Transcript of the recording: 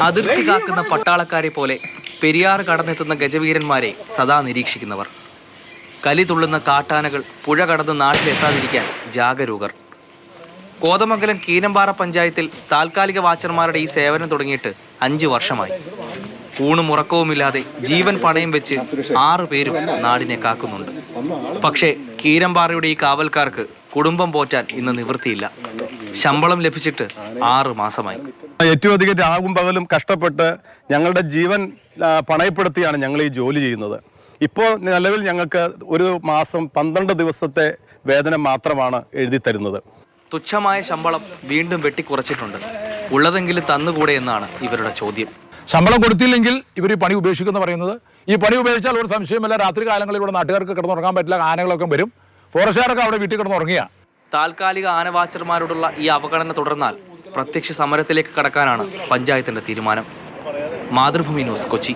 അതിർത്തി കാക്കുന്ന പട്ടാളക്കാരെ പോലെ പെരിയാറ് കടന്നെത്തുന്ന ഗജവീരന്മാരെ സദാ നിരീക്ഷിക്കുന്നവർ. കലി തുള്ളുന്ന കാട്ടാനകൾ പുഴ കടന്ന് നാട്ടിലെത്താതിരിക്കാൻ ജാഗരൂകർ. കോതമംഗലം കീനമ്പാറ പഞ്ചായത്തിൽ താൽക്കാലിക വാച്ചർമാരുടെ ഈ സേവനം തുടങ്ങിയിട്ട് 5 വർഷമായി. ഊണും ഉറക്കവുമില്ലാതെ ജീവൻ പണയം വെച്ച് 6 പേരും നാടിനെ കാക്കുന്നുണ്ട്. പക്ഷേ കീരമ്പാറയുടെ ഈ കാവൽക്കാർക്ക് കുടുംബം പോറ്റാൻ ഇന്ന് നിവൃത്തിയില്ല. ശമ്പളം ലഭിച്ചിട്ട് 6 മാസമായി. ഏറ്റവും അധികം രാവും പകലും കഷ്ടപ്പെട്ട് ഞങ്ങളുടെ ജീവൻ പണയപ്പെടുത്തിയാണ് ഞങ്ങൾ ഈ ജോലി ചെയ്യുന്നത്. ഇപ്പോൾ നിലവിൽ ഞങ്ങൾക്ക് ഒരു മാസം 12 ദിവസത്തെ വേതനം മാത്രമാണ് എഴുതി തരുന്നത്. തുച്ഛമായ ശമ്പളം വീണ്ടും വെട്ടിക്കുറച്ചിട്ടുണ്ട്. ഉള്ളതെങ്കിലും തന്നുകൂടെ എന്നാണ് ഇവരുടെ ചോദ്യം. ശമ്പളം കൊടുത്തില്ലെങ്കിൽ ഇവർ ഈ പണി ഉപേക്ഷിക്കുമെന്ന് പറയുന്നത്. ഈ പണി ഉപേക്ഷിച്ചാൽ ഒരു സംശയമില്ല, രാത്രി കാലങ്ങളിലൂടെ നാട്ടുകാർക്ക് കിടന്നുറങ്ങാൻ പറ്റില്ല, ആനകളൊക്കെ വരും. ഫോറസ്റ്റുകാരൊക്കെ അവിടെ വീട്ടിൽ കിടന്നുറങ്ങിയ. താൽക്കാലിക ആനവാച്ചർമാരോടുള്ള ഈ അവഗണന തുടർന്നാൽ പ്രത്യക്ഷ സമരത്തിലേക്ക് കടക്കാനാണ് പഞ്ചായത്തിന്റെ തീരുമാനം. മാതൃഭൂമി ന്യൂസ്, കൊച്ചി.